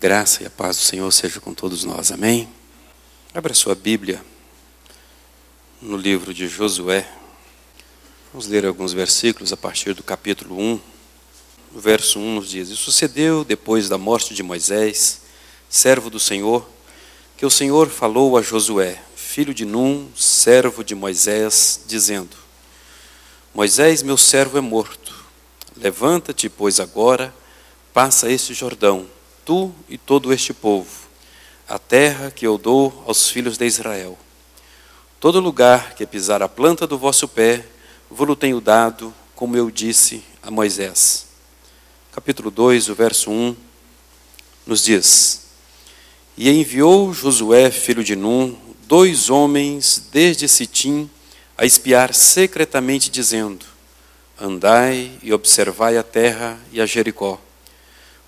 graça e a paz do Senhor seja com todos nós, amém? Abra sua Bíblia no livro de Josué. Vamos ler alguns versículos a partir do capítulo 1. O verso 1 nos diz: E sucedeu, depois da morte de Moisés, servo do Senhor, que o Senhor falou a Josué, filho de Num, servo de Moisés, dizendo: Moisés, meu servo, é morto. Levanta-te, pois, agora, passa este Jordão, tu e todo este povo, a terra que eu dou aos filhos de Israel. Todo lugar que pisar a planta do vosso pé, vou-lo tenho dado, como eu disse a Moisés. Capítulo 2, o verso 1, nos diz: E enviou Josué, filho de Num, 2 homens desde Sitim, a espiar secretamente, dizendo: Andai e observai a terra e a Jericó.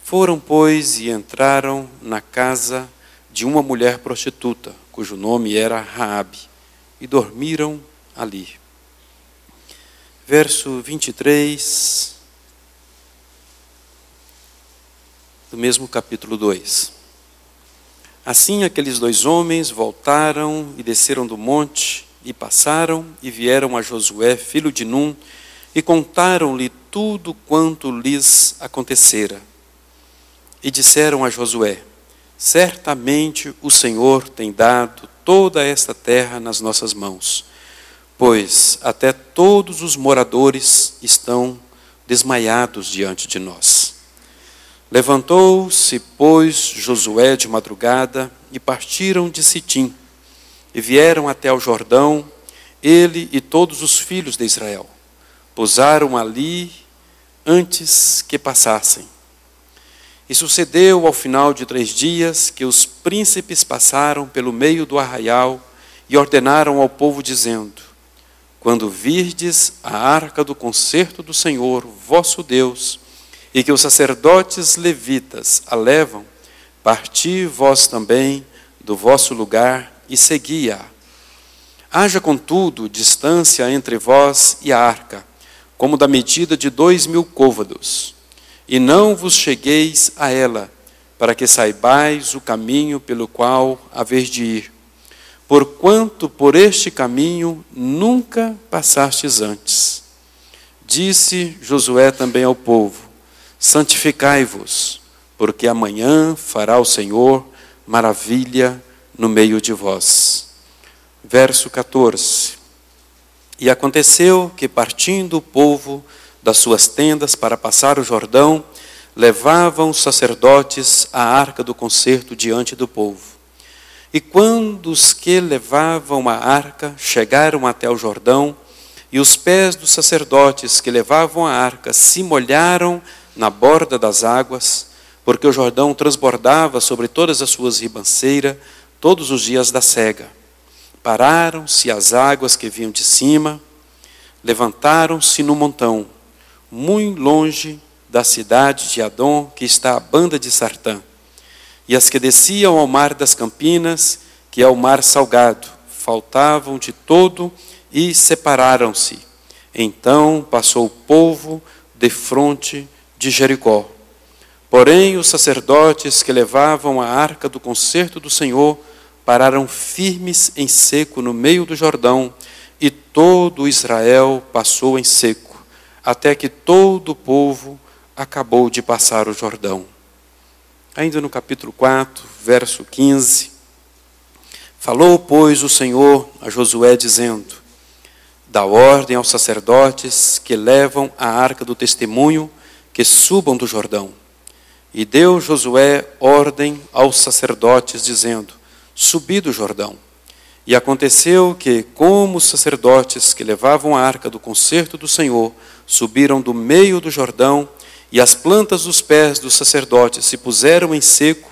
Foram, pois, e entraram na casa de uma mulher prostituta, cujo nome era Raabe, e dormiram ali. Verso 23, do mesmo capítulo 2. Assim aqueles 2 homens voltaram e desceram do monte, e passaram e vieram a Josué, filho de Num, e contaram-lhe tudo quanto lhes acontecera. E disseram a Josué: Certamente o Senhor tem dado toda esta terra nas nossas mãos, pois até todos os moradores estão desmaiados diante de nós. Levantou-se, pois, Josué de madrugada, e partiram de Sitim, e vieram até ao Jordão, ele e todos os filhos de Israel. Pousaram ali antes que passassem. E sucedeu ao final de 3 dias que os príncipes passaram pelo meio do arraial e ordenaram ao povo, dizendo: Quando virdes a arca do concerto do Senhor, vosso Deus, e que os sacerdotes levitas a levam, parti vós também do vosso lugar e segui-a. Haja, contudo, distância entre vós e a arca, como da medida de 2.000 côvados. E não vos chegueis a ela, para que saibais o caminho pelo qual haveis de ir, porquanto por este caminho nunca passastes antes. Disse Josué também ao povo: Santificai-vos, porque amanhã fará o Senhor maravilha no meio de vós. Verso 14. E aconteceu que, partindo o povo das suas tendas para passar o Jordão, levavam os sacerdotes a arca do concerto diante do povo. E quando os que levavam a arca chegaram até o Jordão, e os pés dos sacerdotes que levavam a arca se molharam na borda das águas, porque o Jordão transbordava sobre todas as suas ribanceiras todos os dias da sega. Pararam-se as águas que vinham de cima, levantaram-se no montão, muito longe da cidade de Adom, que está à banda de Sartã, e as que desciam ao mar das Campinas, que é o mar salgado, faltavam de todo e separaram-se. Então passou o povo defronte de Jericó. Porém os sacerdotes que levavam a arca do concerto do Senhor pararam firmes em seco no meio do Jordão, e todo Israel passou em seco, até que todo o povo acabou de passar o Jordão. Ainda no capítulo 4, verso 15. Falou, pois, o Senhor a Josué, dizendo: Dá ordem aos sacerdotes que levam a arca do testemunho, que subam do Jordão. E deu Josué ordem aos sacerdotes, dizendo: Subi do Jordão. E aconteceu que, como os sacerdotes que levavam a arca do concerto do Senhor subiram do meio do Jordão, e as plantas dos pés dos sacerdotes se puseram em seco,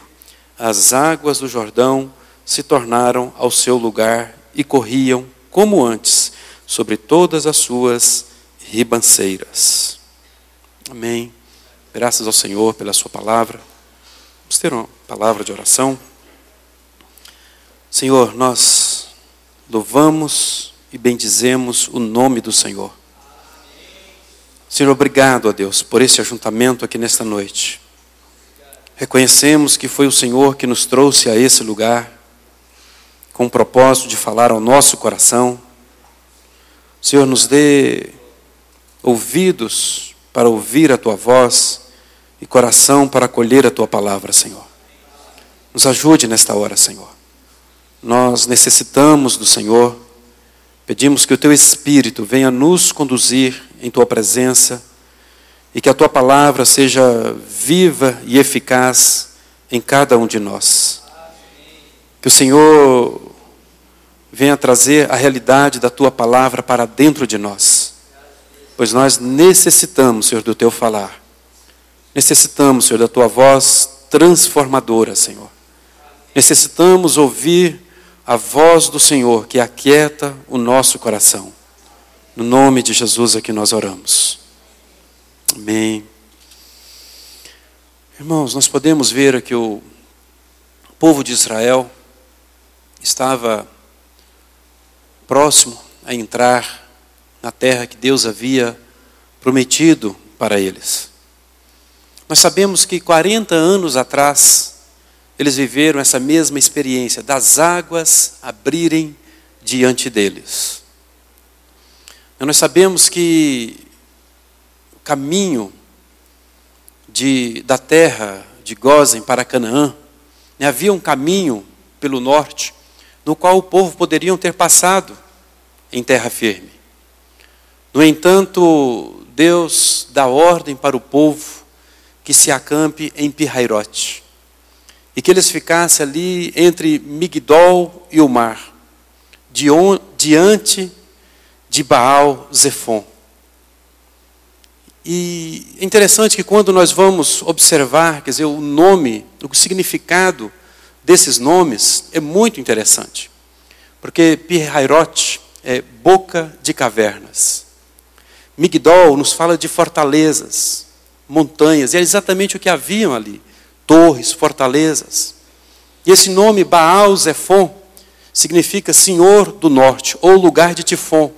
as águas do Jordão se tornaram ao seu lugar e corriam, como antes, sobre todas as suas ribanceiras. Amém. Graças ao Senhor pela sua palavra. Vamos ter uma palavra de oração. Senhor, nós louvamos e bendizemos o nome do Senhor. Senhor, obrigado a Deus por esse ajuntamento aqui nesta noite. Reconhecemos que foi o Senhor que nos trouxe a esse lugar, com o propósito de falar ao nosso coração. Senhor, nos dê ouvidos para ouvir a Tua voz e coração para acolher a Tua palavra, Senhor. Nos ajude nesta hora, Senhor. Nós necessitamos do Senhor. Pedimos que o Teu Espírito venha nos conduzir em Tua presença e que a Tua palavra seja viva e eficaz em cada um de nós. Que o Senhor venha trazer a realidade da Tua palavra para dentro de nós. Pois nós necessitamos, Senhor, do Teu falar. Necessitamos, Senhor, da Tua voz transformadora, Senhor. Necessitamos ouvir a voz do Senhor que aquieta o nosso coração. No nome de Jesus é que nós oramos. Amém. Irmãos, nós podemos ver que o povo de Israel estava próximo a entrar na terra que Deus havia prometido para eles. Nós sabemos que 40 anos atrás, eles viveram essa mesma experiência, das águas abrirem diante deles. Nós sabemos que o caminho da terra de Gósen para Canaã, havia um caminho pelo norte, no qual o povo poderiam ter passado em terra firme. No entanto, Deus dá ordem para o povo que se acampe em Pi-Hairote, e que eles ficassem ali entre Migdol e o mar, diante de Baal-Zefon. E é interessante que quando nós vamos observar, quer dizer, o nome, o significado desses nomes é muito interessante. Porque Pi-Hairote é boca de cavernas. Migdol nos fala de fortalezas, montanhas, e é exatamente o que haviam ali. Torres, fortalezas. E esse nome Baal-Zefon significa Senhor do Norte, ou lugar de Tifon,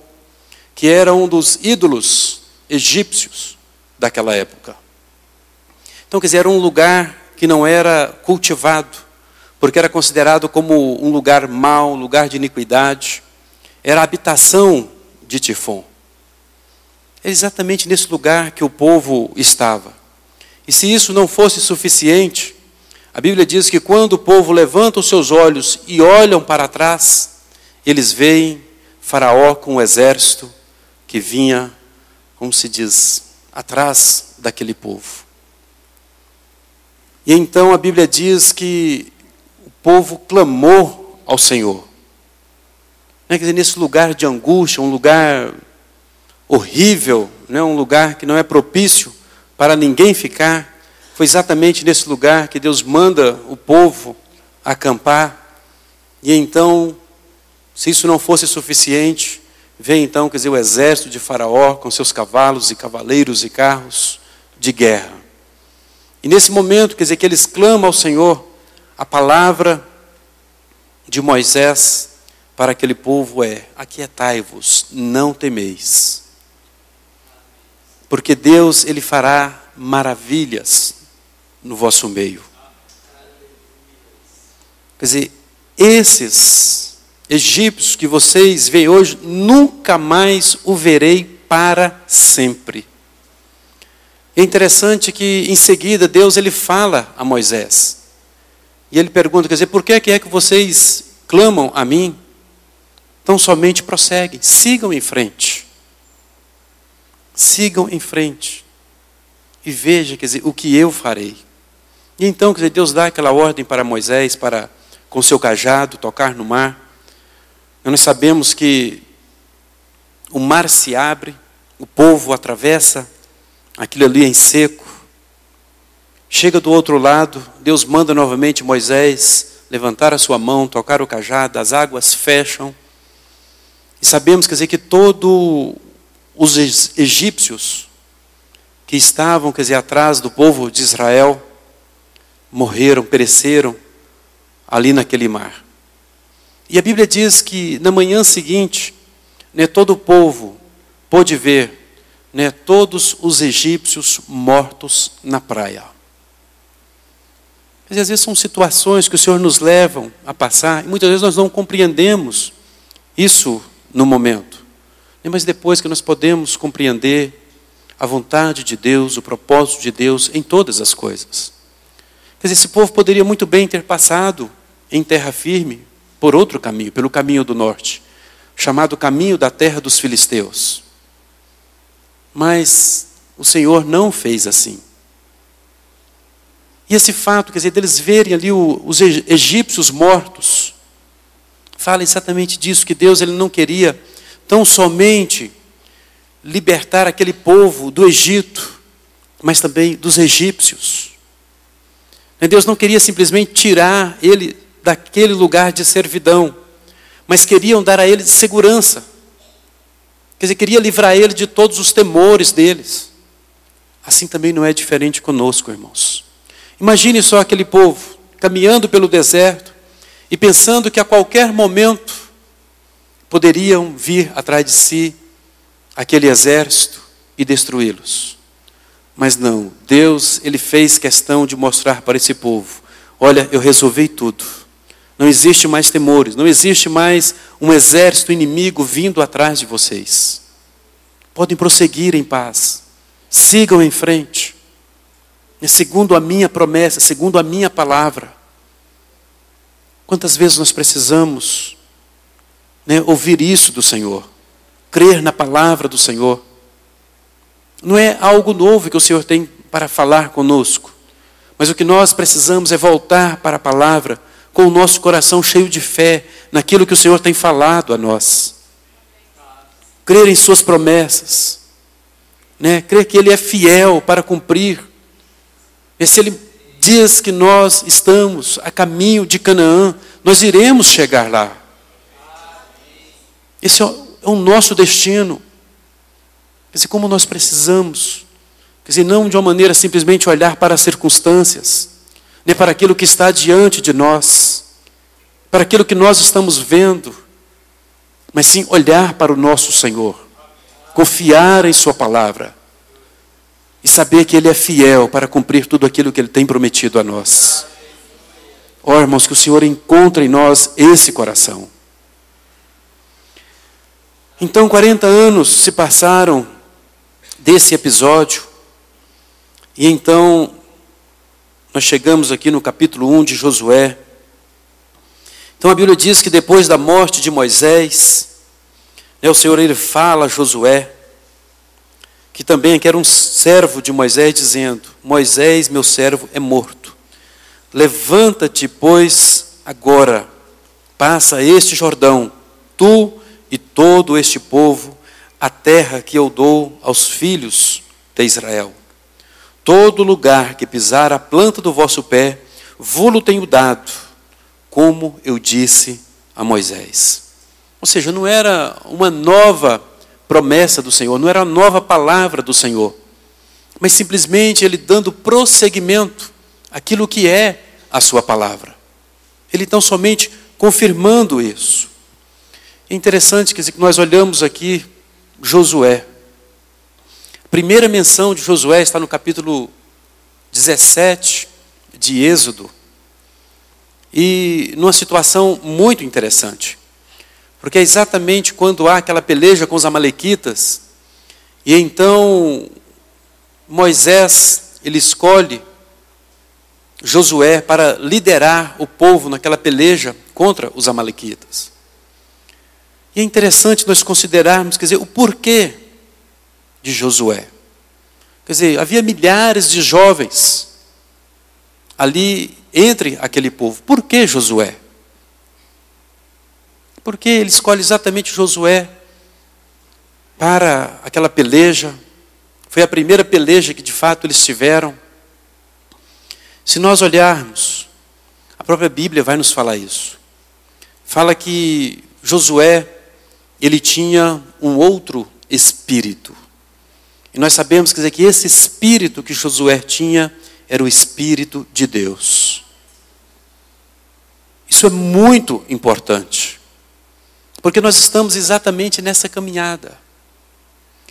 que era um dos ídolos egípcios daquela época. Então, quer dizer, era um lugar que não era cultivado, porque era considerado como um lugar mau, um lugar de iniquidade. Era a habitação de Tifon. É exatamente nesse lugar que o povo estava. E se isso não fosse suficiente, a Bíblia diz que quando o povo levanta os seus olhos e olham para trás, eles veem Faraó com um exército que vinha, como se diz, atrás daquele povo. E então a Bíblia diz que o povo clamou ao Senhor. Quer dizer, nesse lugar de angústia, um lugar horrível, um lugar que não é propício para ninguém ficar, foi exatamente nesse lugar que Deus manda o povo acampar. E então, se isso não fosse suficiente, vem então, quer dizer, o exército de Faraó com seus cavalos e cavaleiros e carros de guerra. E nesse momento, quer dizer, que eles clamam ao Senhor, a palavra de Moisés para aquele povo é: aquietai-vos, não temeis. Porque Deus, Ele fará maravilhas no vosso meio. Quer dizer, esses egípcios que vocês veem hoje, nunca mais o verei para sempre. É interessante que em seguida Deus ele fala a Moisés. E ele pergunta, quer dizer, por que é que vocês clamam a mim? Então somente prosseguem, sigam em frente. Sigam em frente. E veja, quer dizer, o que eu farei. E então, quer dizer, Deus dá aquela ordem para Moisés, para com seu cajado tocar no mar. Nós sabemos que o mar se abre, o povo atravessa aquilo ali em seco. Chega do outro lado, Deus manda novamente Moisés levantar a sua mão, tocar o cajado, as águas fecham. E sabemos, quer dizer, que todos os egípcios que estavam, quer dizer, atrás do povo de Israel, morreram, pereceram ali naquele mar. E a Bíblia diz que na manhã seguinte, todo o povo pôde ver todos os egípcios mortos na praia. Mas às vezes são situações que o Senhor nos levam a passar, e muitas vezes nós não compreendemos isso no momento. Mas depois que nós podemos compreender a vontade de Deus, o propósito de Deus em todas as coisas. Quer dizer, esse povo poderia muito bem ter passado em terra firme por outro caminho, pelo caminho do norte, chamado caminho da terra dos filisteus. Mas o Senhor não fez assim. E esse fato, quer dizer, deles verem ali os egípcios mortos, fala exatamente disso, que Deus ele não queria tão somente libertar aquele povo do Egito, mas também dos egípcios. Deus não queria simplesmente tirar ele daquele lugar de servidão, mas queriam dar a ele segurança. Quer dizer, queria livrar ele de todos os temores deles. Assim também não é diferente conosco, irmãos. Imagine só aquele povo caminhando pelo deserto e pensando que a qualquer momento poderiam vir atrás de si aquele exército e destruí-los. Mas não, Deus ele fez questão de mostrar para esse povo: olha, eu resolvi tudo. Não existe mais temores, não existe mais um exército inimigo vindo atrás de vocês. Podem prosseguir em paz, sigam em frente. Segundo a minha promessa, segundo a minha palavra. Quantas vezes nós precisamos ouvir isso do Senhor, crer na palavra do Senhor. Não é algo novo que o Senhor tem para falar conosco, mas o que nós precisamos é voltar para a palavra com o nosso coração cheio de fé naquilo que o Senhor tem falado a nós. Crer em suas promessas, crer que Ele é fiel para cumprir. E se Ele diz que nós estamos a caminho de Canaã, nós iremos chegar lá. Esse é o nosso destino. Quer dizer, como nós precisamos, quer dizer, não de uma maneira simplesmente olhar para as circunstâncias, nem para aquilo que está diante de nós, para aquilo que nós estamos vendo, mas sim olhar para o nosso Senhor, confiar em sua palavra, e saber que Ele é fiel para cumprir tudo aquilo que Ele tem prometido a nós. Ó, irmãos, que o Senhor encontre em nós esse coração. Então 40 anos se passaram desse episódio, e então nós chegamos aqui no capítulo 1 de Josué. Então a Bíblia diz que depois da morte de Moisés, o Senhor ele fala a Josué, que também era um servo de Moisés, dizendo: Moisés, meu servo, é morto. Levanta-te, pois, agora, passa este Jordão, tu e todo este povo, a terra que eu dou aos filhos de Israel. Todo lugar que pisar a planta do vosso pé, vô-lo tenho dado, como eu disse a Moisés. Ou seja, não era uma nova promessa do Senhor, não era uma nova palavra do Senhor, mas simplesmente Ele dando prosseguimento àquilo que é a sua palavra. Ele tão somente confirmando isso. É interessante que nós olhamos aqui Josué. A primeira menção de Josué está no capítulo 17 de Êxodo. E numa situação muito interessante. Porque é exatamente quando há aquela peleja com os amalequitas, e então Moisés, ele escolhe Josué para liderar o povo naquela peleja contra os amalequitas. E é interessante nós considerarmos, quer dizer, o porquê de Josué. Quer dizer, havia milhares de jovens ali entre aquele povo. Por que Josué? Porque ele escolhe exatamente Josué para aquela peleja. Foi a primeira peleja que de fato eles tiveram. Se nós olharmos, a própria Bíblia vai nos falar isso. Fala que Josué, ele tinha um outro espírito. E nós sabemos, quer dizer, que esse espírito que Josué tinha era o Espírito de Deus. Isso é muito importante. Porque nós estamos exatamente nessa caminhada.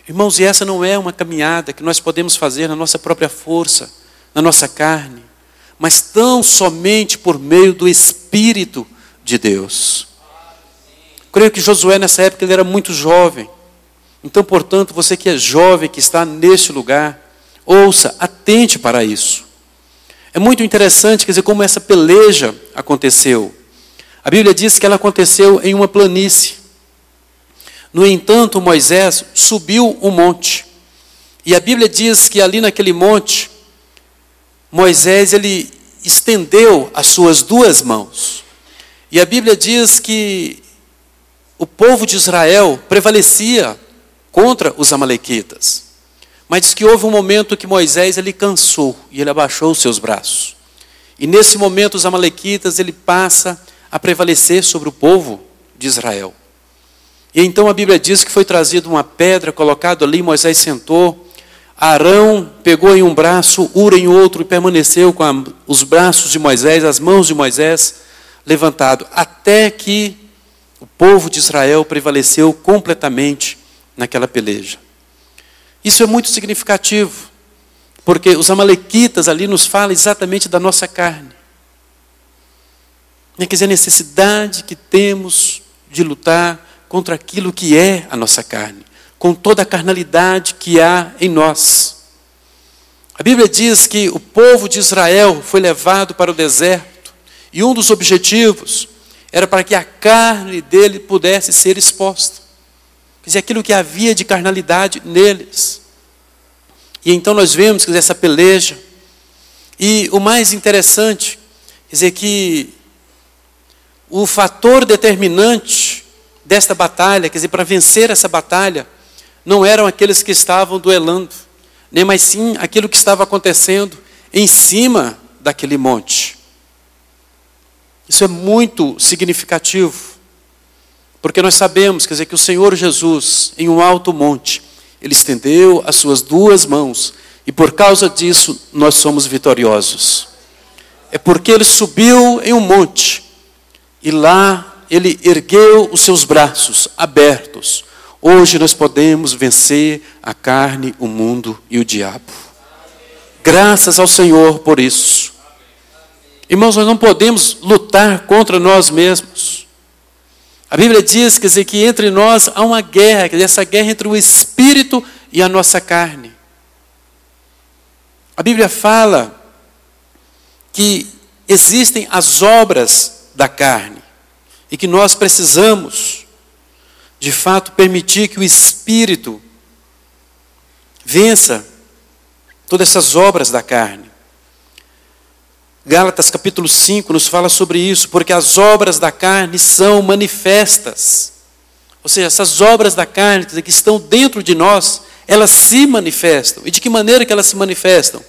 Irmãos, e essa não é uma caminhada que nós podemos fazer na nossa própria força, na nossa carne, mas tão somente por meio do Espírito de Deus. Creio que Josué nessa época ele era muito jovem. Então, portanto, você que é jovem, que está neste lugar, ouça, atente para isso. É muito interessante, quer dizer, como essa peleja aconteceu. A Bíblia diz que ela aconteceu em uma planície. No entanto, Moisés subiu um monte. E a Bíblia diz que ali naquele monte, Moisés ele estendeu as suas duas mãos. E a Bíblia diz que o povo de Israel prevalecia contra os amalequitas. Mas diz que houve um momento que Moisés ele cansou e ele abaixou os seus braços. E nesse momento os amalequitas ele passa a prevalecer sobre o povo de Israel. E então a Bíblia diz que foi trazida uma pedra, colocado ali, Moisés sentou. Arão pegou em um braço, Hur em outro e permaneceu com os braços de Moisés, as mãos de Moisés levantado, até que o povo de Israel prevaleceu completamente naquela peleja. Isso é muito significativo, porque os amalequitas ali nos falam exatamente da nossa carne. Quer dizer, a necessidade que temos de lutar contra aquilo que é a nossa carne, com toda a carnalidade que há em nós. A Bíblia diz que o povo de Israel foi levado para o deserto, e um dos objetivos era para que a carne dele pudesse ser exposta. Quer dizer, aquilo que havia de carnalidade neles. E então nós vemos, quer dizer, essa peleja. E o mais interessante, quer dizer, que o fator determinante desta batalha, quer dizer, para vencer essa batalha, não eram aqueles que estavam duelando, nem mais sim aquilo que estava acontecendo em cima daquele monte. Isso é muito significativo. Porque nós sabemos, quer dizer, que o Senhor Jesus, em um alto monte, Ele estendeu as suas duas mãos, e por causa disso, nós somos vitoriosos. É porque Ele subiu em um monte, e lá Ele ergueu os seus braços abertos. Hoje nós podemos vencer a carne, o mundo e o diabo. Graças ao Senhor por isso. Irmãos, nós não podemos lutar contra nós mesmos. A Bíblia diz, quer dizer, que entre nós há uma guerra, quer dizer, essa guerra entre o Espírito e a nossa carne. A Bíblia fala que existem as obras da carne e que nós precisamos, de fato, permitir que o Espírito vença todas essas obras da carne. Gálatas capítulo 5 nos fala sobre isso, porque as obras da carne são manifestas. Ou seja, essas obras da carne que estão dentro de nós, elas se manifestam. E de que maneira que elas se manifestam?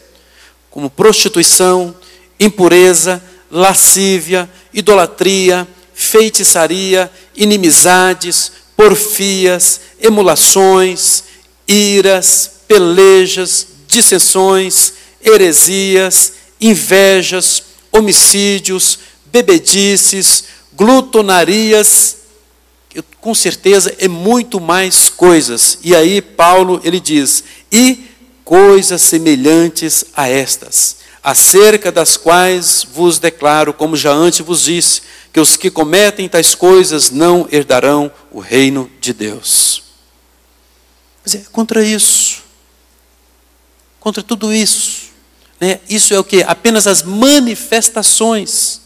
Como prostituição, impureza, lascívia, idolatria, feitiçaria, inimizades, porfias, emulações, iras, pelejas, dissensões, heresias, invejas, homicídios, bebedices, glutonarias, com certeza é muito mais coisas. E aí Paulo ele diz, e coisas semelhantes a estas, acerca das quais vos declaro, como já antes vos disse, que os que cometem tais coisas não herdarão o reino de Deus. Quer dizer, contra isso, contra tudo isso, né? Isso é o que? Apenas as manifestações.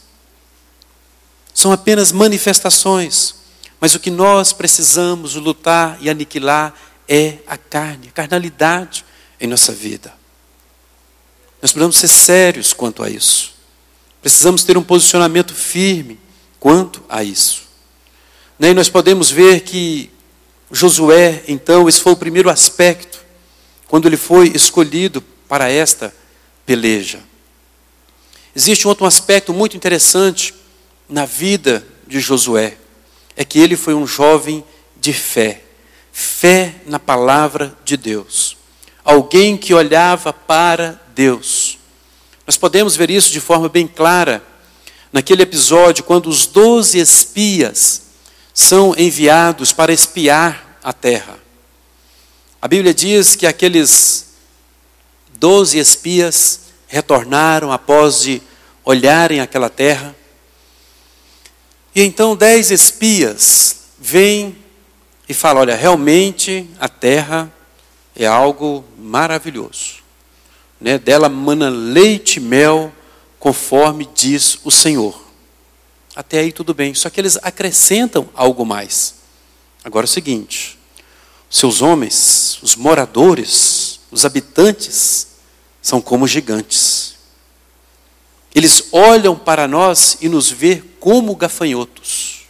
São apenas manifestações. Mas o que nós precisamos lutar e aniquilar é a carne, a carnalidade em nossa vida. Nós precisamos ser sérios quanto a isso. Precisamos ter um posicionamento firme quanto a isso. E nós podemos ver que Josué, então, esse foi o primeiro aspecto, quando ele foi escolhido para esta peleja. Existe um outro aspecto muito interessante na vida de Josué. É que ele foi um jovem de fé. Fé na palavra de Deus. Alguém que olhava para Deus. Nós podemos ver isso de forma bem clara naquele episódio quando os 12 espias são enviados para espiar a terra. A Bíblia diz que aqueles 12 espias retornaram após de olharem aquela terra. E então 10 espias vêm e falam, olha, realmente a terra é algo maravilhoso. Né? Dela mana leite e mel, conforme diz o Senhor. Até aí tudo bem, só que eles acrescentam algo mais. Agora é o seguinte, seus homens, os moradores, os habitantes, são como gigantes. Eles olham para nós e nos veem como gafanhotos.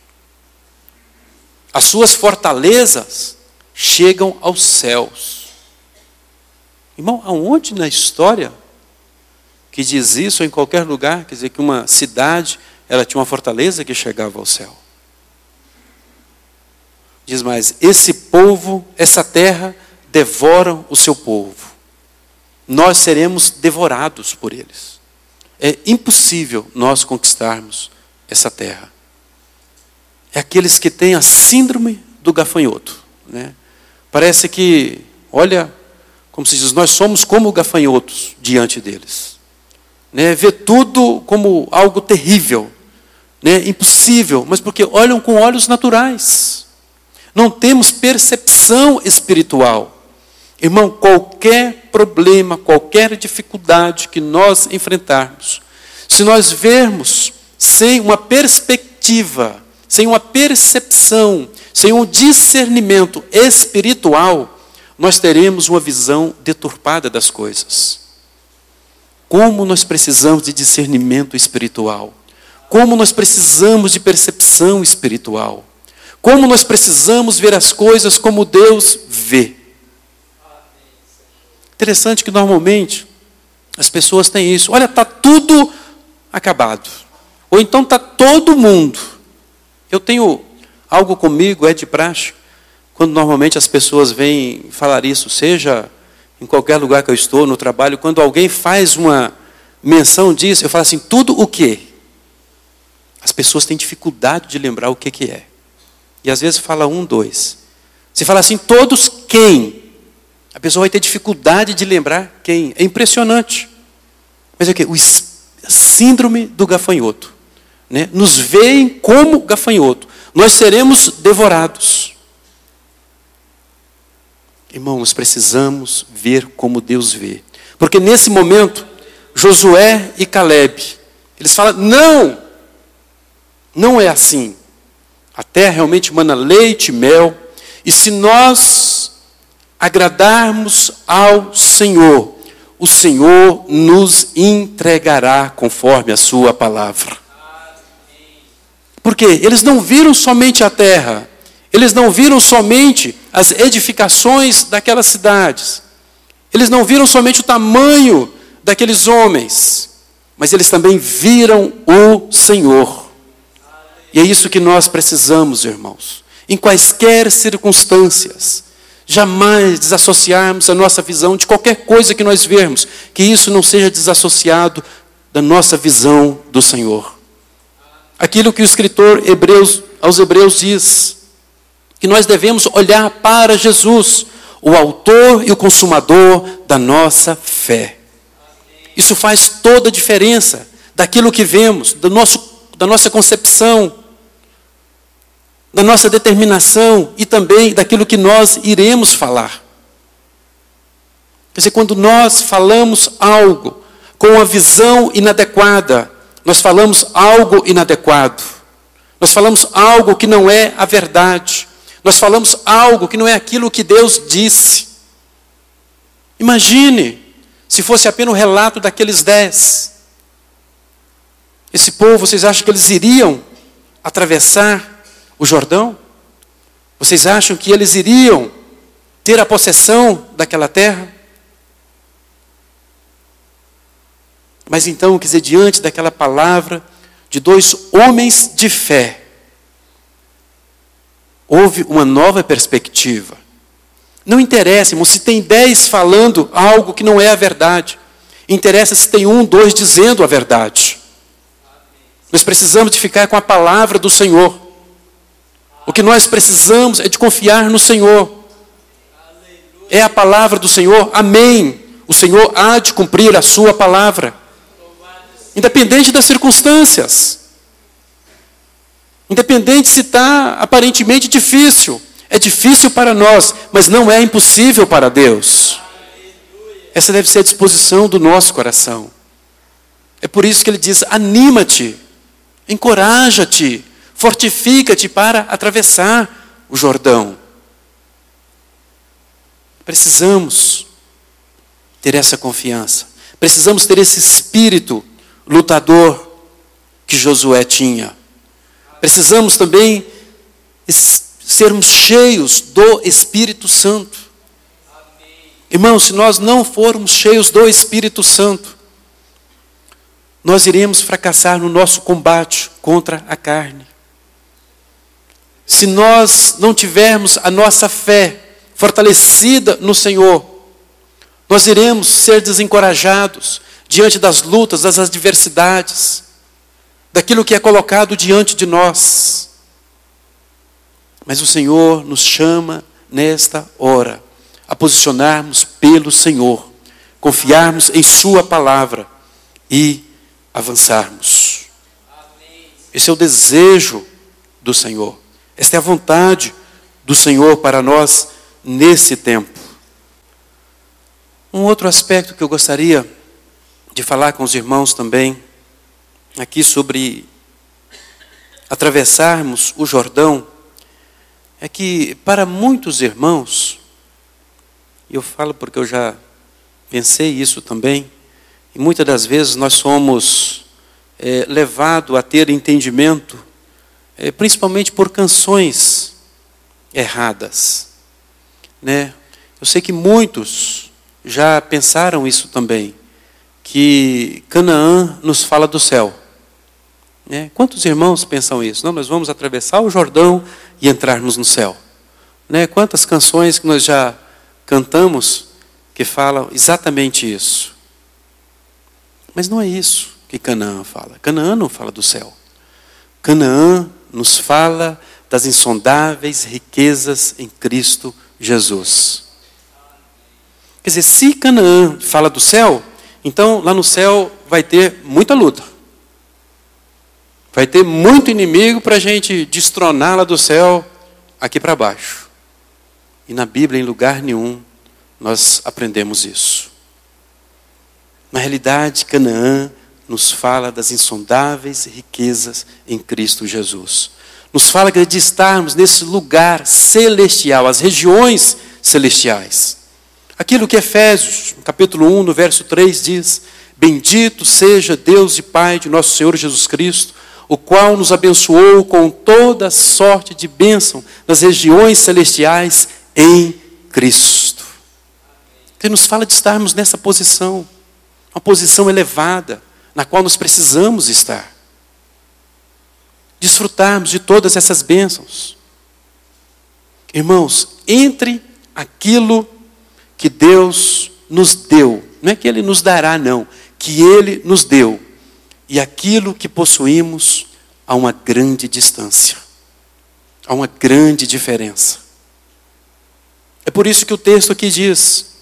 As suas fortalezas chegam aos céus. Irmão, aonde na história que diz isso, ou em qualquer lugar, quer dizer que uma cidade, ela tinha uma fortaleza que chegava ao céu? Diz mais, esse povo, essa terra, devoram o seu povo. Nós seremos devorados por eles. É impossível nós conquistarmos essa terra. É aqueles que têm a síndrome do gafanhoto. Né? Parece que, olha, como se diz, nós somos como gafanhotos diante deles. Né? Vê tudo como algo terrível, né? Impossível, mas porque olham com olhos naturais. Não temos percepção espiritual. Irmão, qualquer problema, qualquer dificuldade que nós enfrentarmos, se nós vermos sem uma perspectiva, sem uma percepção, sem um discernimento espiritual, nós teremos uma visão deturpada das coisas. Como nós precisamos de discernimento espiritual. Como nós precisamos de percepção espiritual. Como nós precisamos ver as coisas como Deus vê. Interessante que normalmente as pessoas têm isso. Olha, está tudo acabado. Ou então está todo mundo. Eu tenho algo comigo, é de praxe, quando normalmente as pessoas vêm falar isso, seja em qualquer lugar que eu estou, no trabalho, quando alguém faz uma menção disso, eu falo assim, tudo o quê? As pessoas têm dificuldade de lembrar o que é. E às vezes fala 1, 2. Se fala assim, todos quem? A pessoa vai ter dificuldade de lembrar quem. É impressionante. Mas é o quê? A síndrome do gafanhoto. Né? Nos veem como gafanhoto. Nós seremos devorados. Irmãos, precisamos ver como Deus vê. Porque nesse momento, Josué e Caleb, eles falam, não é assim. A terra realmente mana leite e mel. E se nós agradarmos ao Senhor, o Senhor nos entregará conforme a sua palavra. Por quê? Eles não viram somente a terra. Eles não viram somente as edificações daquelas cidades. Eles não viram somente o tamanho daqueles homens. Mas eles também viram o Senhor. E é isso que nós precisamos, irmãos. Em quaisquer circunstâncias, jamais desassociarmos a nossa visão de qualquer coisa que nós vermos, que isso não seja desassociado da nossa visão do Senhor. Aquilo que o escritor aos Hebreus diz, que nós devemos olhar para Jesus, o autor e o consumador da nossa fé. Isso faz toda a diferença daquilo que vemos, da nossa concepção, da nossa determinação e também daquilo que nós iremos falar. Quer dizer, quando nós falamos algo com uma visão inadequada, nós falamos algo inadequado. Nós falamos algo que não é a verdade. Nós falamos algo que não é aquilo que Deus disse. Imagine se fosse apenas o relato daqueles 10. Esse povo, vocês acham que eles iriam atravessar o Jordão? Vocês acham que eles iriam ter a possessão daquela terra? Mas então, quer dizer, diante daquela palavra de 2 homens de fé, houve uma nova perspectiva. Não interessa, irmão, se tem 10 falando algo que não é a verdade. Interessa se tem 1, 2 dizendo a verdade. Nós precisamos de ficar com a palavra do Senhor. O que nós precisamos é de confiar no Senhor. É a palavra do Senhor, amém. O Senhor há de cumprir a sua palavra. independente das circunstâncias. Independente se está aparentemente difícil. É difícil para nós, mas não é impossível para Deus. Essa deve ser a disposição do nosso coração. É por isso que ele diz, anima-te, encoraja-te, fortifica-te para atravessar o Jordão. Precisamos ter essa confiança. Precisamos ter esse espírito lutador que Josué tinha. Precisamos também sermos cheios do Espírito Santo. Irmãos, se nós não formos cheios do Espírito Santo, nós iremos fracassar no nosso combate contra a carne. Se nós não tivermos a nossa fé fortalecida no Senhor, nós iremos ser desencorajados diante das lutas, das adversidades, daquilo que é colocado diante de nós. Mas o Senhor nos chama nesta hora a posicionarmos pelo Senhor, confiarmos em Sua palavra e avançarmos. Esse é o desejo do Senhor. Esta é a vontade do Senhor para nós nesse tempo. Um outro aspecto que eu gostaria de falar com os irmãos também, aqui sobre atravessarmos o Jordão, é que para muitos irmãos, e eu falo porque eu já pensei isso também, e muitas das vezes nós somos levados a ter entendimento, principalmente por canções erradas, né? Eu sei que muitos já pensaram isso também, que Canaã nos fala do céu. Né? Quantos irmãos pensam isso? Não, nós vamos atravessar o Jordão e entrarmos no céu. Né? Quantas canções que nós já cantamos que falam exatamente isso. Mas não é isso que Canaã fala. Canaã não fala do céu. Canaã nos fala das insondáveis riquezas em Cristo Jesus. Quer dizer, se Canaã fala do céu, então lá no céu vai ter muita luta. Vai ter muito inimigo para a gente destronar lá do céu aqui para baixo. E na Bíblia, em lugar nenhum, nós aprendemos isso. Na realidade, Canaã nos fala das insondáveis riquezas em Cristo Jesus. Nos fala de estarmos nesse lugar celestial, as regiões celestiais. Aquilo que Efésios, capítulo 1, no verso 3 diz, bendito seja Deus e Pai de nosso Senhor Jesus Cristo, o qual nos abençoou com toda sorte de bênção nas regiões celestiais em Cristo. Ele nos fala de estarmos nessa posição, uma posição elevada, na qual nós precisamos estar. Desfrutarmos de todas essas bênçãos. Irmãos, entre aquilo que Deus nos deu, não é que Ele nos dará não, que Ele nos deu, e aquilo que possuímos, há uma grande distância, há uma grande diferença. É por isso que o texto aqui diz,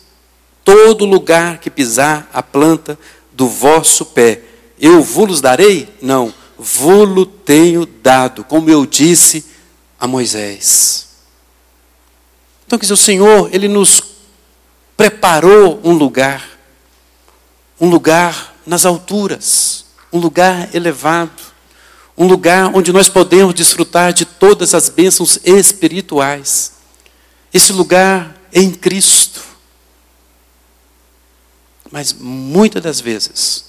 todo lugar que pisar a planta do vosso pé, eu vos darei? Não, vos tenho dado, como eu disse a Moisés. Então, quer dizer, o Senhor, Ele nos preparou um lugar nas alturas, um lugar elevado, um lugar onde nós podemos desfrutar de todas as bênçãos espirituais. Esse lugar é em Cristo. Mas muitas das vezes,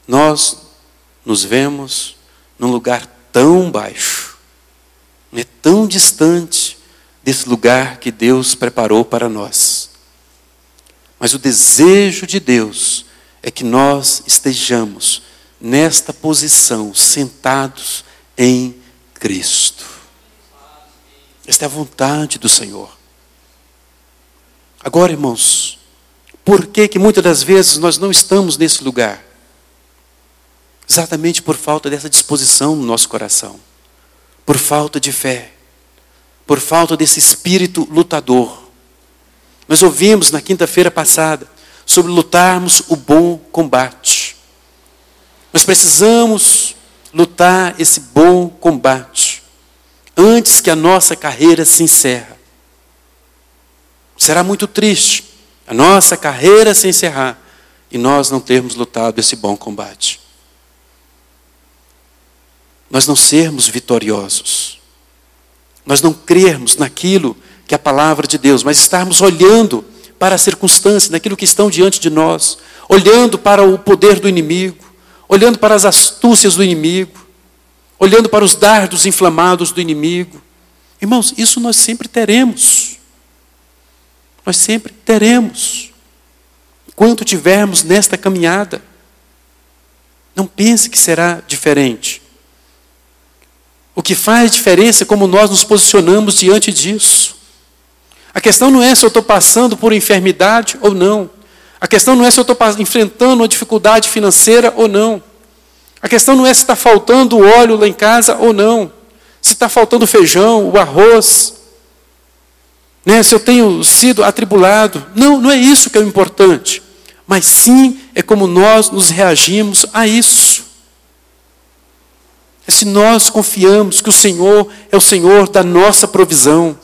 nós nos vemos num lugar tão baixo, tão distante desse lugar que Deus preparou para nós. Mas o desejo de Deus é que nós estejamos nesta posição, sentados em Cristo. Esta é a vontade do Senhor. Agora, irmãos, por que muitas das vezes nós não estamos nesse lugar? Exatamente por falta dessa disposição no nosso coração. Por falta de fé. Por falta desse espírito lutador. Nós ouvimos na quinta-feira passada sobre lutarmos o bom combate. Nós precisamos lutar esse bom combate antes que a nossa carreira se encerre. Será muito triste a nossa carreira se encerrar e nós não termos lutado esse bom combate. Nós não sermos vitoriosos. Nós não crermos naquilo que é a palavra de Deus, mas estarmos olhando para as circunstâncias, naquilo que estão diante de nós, olhando para o poder do inimigo, olhando para as astúcias do inimigo, olhando para os dardos inflamados do inimigo. Irmãos, isso nós sempre teremos. Nós sempre teremos. Enquanto tivermos nesta caminhada, não pense que será diferente. O que faz diferença é como nós nos posicionamos diante disso. A questão não é se eu estou passando por enfermidade ou não. A questão não é se eu estou enfrentando uma dificuldade financeira ou não. A questão não é se está faltando óleo lá em casa ou não. Se está faltando feijão, o arroz. Né? Se eu tenho sido atribulado. Não é isso que é o importante. Mas sim é como nós nos reagimos a isso. É se nós confiamos que o Senhor é o Senhor da nossa provisão.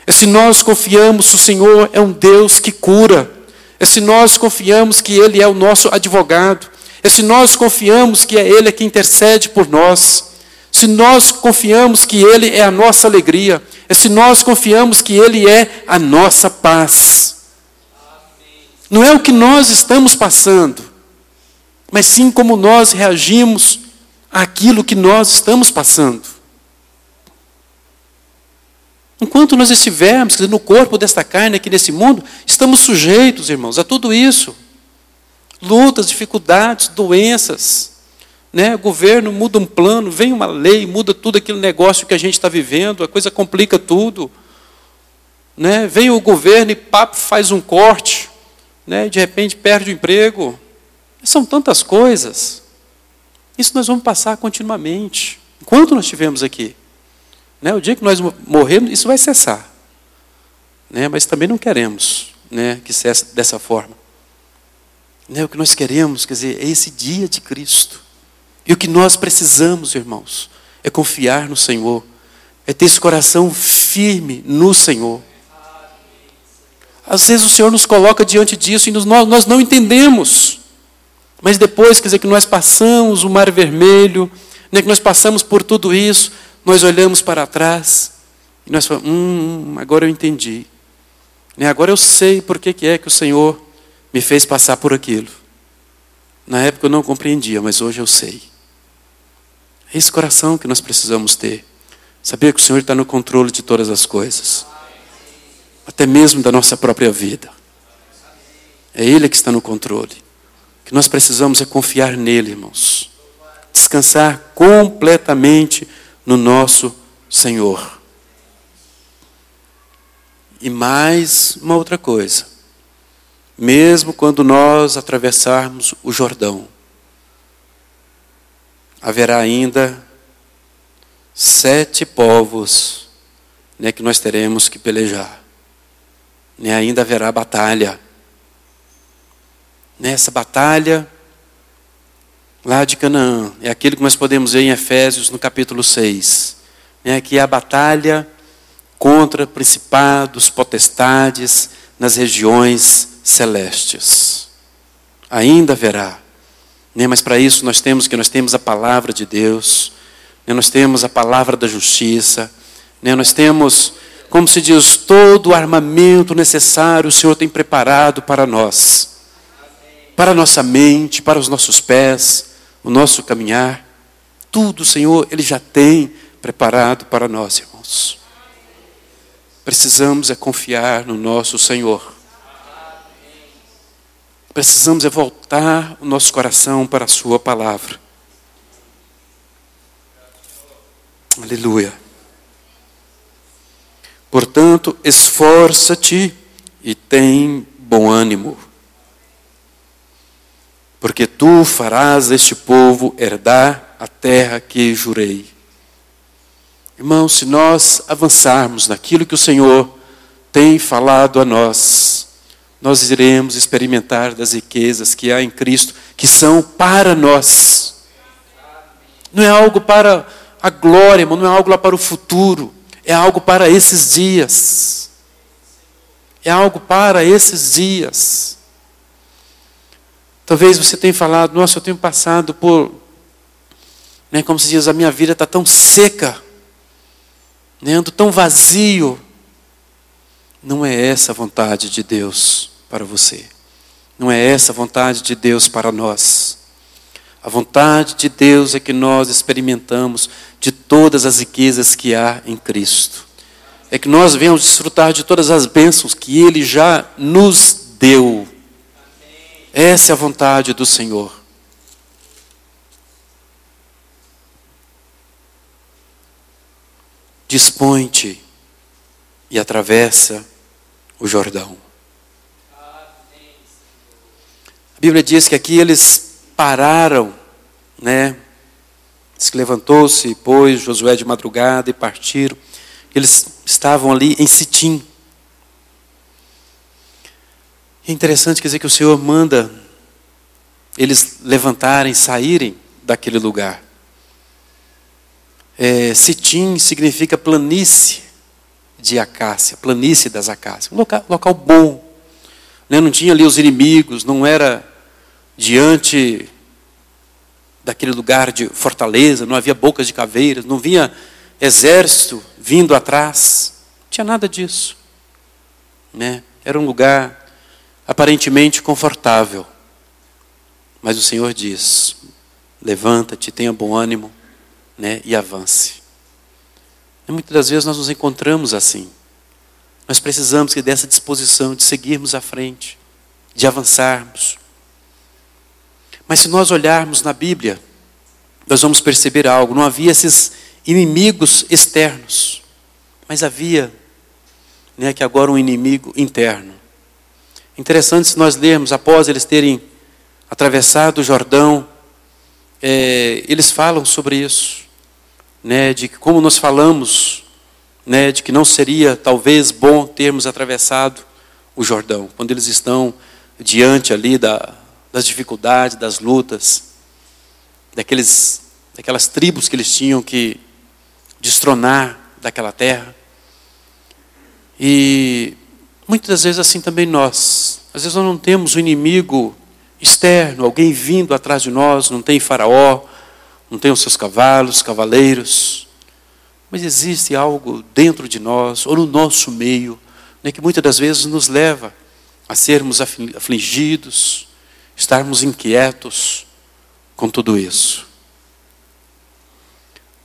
É se nós confiamos que o Senhor é um Deus que cura. É se nós confiamos que Ele é o nosso advogado. É se nós confiamos que é Ele que intercede por nós. Se nós confiamos que Ele é a nossa alegria. É se nós confiamos que Ele é a nossa paz. Não é o que nós estamos passando, mas sim como nós reagimos àquilo que nós estamos passando. Enquanto nós estivermos no corpo desta carne aqui nesse mundo, estamos sujeitos, irmãos, a tudo isso. Lutas, dificuldades, doenças. Né? O governo muda um plano, vem uma lei, muda tudo aquele negócio que a gente está vivendo, a coisa complica tudo. Né? Vem o governo e papo faz um corte, né? De repente perde o emprego. São tantas coisas. Isso nós vamos passar continuamente, enquanto nós estivermos aqui. Né? O dia que nós morrermos, isso vai cessar. Né? Mas também não queremos, né, que cesse dessa forma. Né? O que nós queremos, quer dizer, é esse dia de Cristo. E o que nós precisamos, irmãos, é confiar no Senhor. É ter esse coração firme no Senhor. Às vezes o Senhor nos coloca diante disso e nós não entendemos. Mas depois, quer dizer, que nós passamos o Mar Vermelho, né, que nós passamos por tudo isso, nós olhamos para trás e nós falamos, agora eu entendi. Né, agora eu sei por que é que o Senhor me fez passar por aquilo. Na época eu não compreendia, mas hoje eu sei. É esse coração que nós precisamos ter. Saber que o Senhor está no controle de todas as coisas. Até mesmo da nossa própria vida. É Ele que está no controle. O que nós precisamos é confiar nele, irmãos. Descansar completamente no nosso Senhor. E mais uma outra coisa. Mesmo quando nós atravessarmos o Jordão, haverá ainda 7 povos, né, que nós teremos que pelejar. Né, ainda haverá batalha. Nessa batalha lá de Canaã, é aquilo que nós podemos ver em Efésios no capítulo 6. Né, que é a batalha contra principados, potestades nas regiões celestes. Ainda haverá. Né, mas para isso nós temos a palavra de Deus. Né, nós temos a palavra da justiça. Né, nós temos, como se diz, todo o armamento necessário o Senhor tem preparado para nós. Para a nossa mente, para os nossos pés, o nosso caminhar. Tudo o Senhor, Ele já tem preparado para nós, irmãos. Precisamos é confiar no nosso Senhor. Precisamos é voltar o nosso coração para a sua palavra. Aleluia. Portanto, esforça-te e tem bom ânimo. Porque tu farás este povo herdar a terra que jurei. Irmãos, se nós avançarmos naquilo que o Senhor tem falado a nós, nós iremos experimentar das riquezas que há em Cristo, que são para nós. Não é algo para a glória, irmão, não é algo lá para o futuro. É algo para esses dias. É algo para esses dias. Talvez você tenha falado, nossa, eu tenho passado por, como se diz, a minha vida está tão seca, ando tão vazio. Não é essa a vontade de Deus para você. Não é essa a vontade de Deus para nós. A vontade de Deus é que nós experimentamos de todas as riquezas que há em Cristo. É que nós venhamos desfrutar de todas as bênçãos que Ele já nos deu. Essa é a vontade do Senhor. Dispõe-te e atravessa o Jordão. A Bíblia diz que aqui eles pararam, Diz que levantou-se, pôs Josué de madrugada e partiram. Eles estavam ali em Sitim. É interessante, quer dizer, que o Senhor manda eles levantarem, saírem daquele lugar. Sitim significa planície de acácia, planície das acácias. Um local bom. Não tinha ali os inimigos, não era diante daquele lugar de fortaleza, não havia bocas de caveiras, não vinha exército vindo atrás. Não tinha nada disso. Era um lugar aparentemente confortável. Mas o Senhor diz, levanta-te, tenha bom ânimo, e avance. E muitas das vezes nós nos encontramos assim. Nós precisamos dessa disposição de seguirmos à frente, de avançarmos. Mas se nós olharmos na Bíblia, nós vamos perceber algo. Não havia esses inimigos externos, mas havia, que agora um inimigo interno. Interessante se nós lermos, após eles terem atravessado o Jordão, eles falam sobre isso, de que como nós falamos, de que não seria talvez bom termos atravessado o Jordão, quando eles estão diante ali das dificuldades, das lutas, daquelas tribos que eles tinham que destronar daquela terra. E muitas vezes assim também nós. Às vezes nós não temos um inimigo externo, alguém vindo atrás de nós, não tem Faraó, não tem os seus cavalos, cavaleiros. Mas existe algo dentro de nós, ou no nosso meio, que muitas das vezes nos leva a sermos afligidos, estarmos inquietos com tudo isso.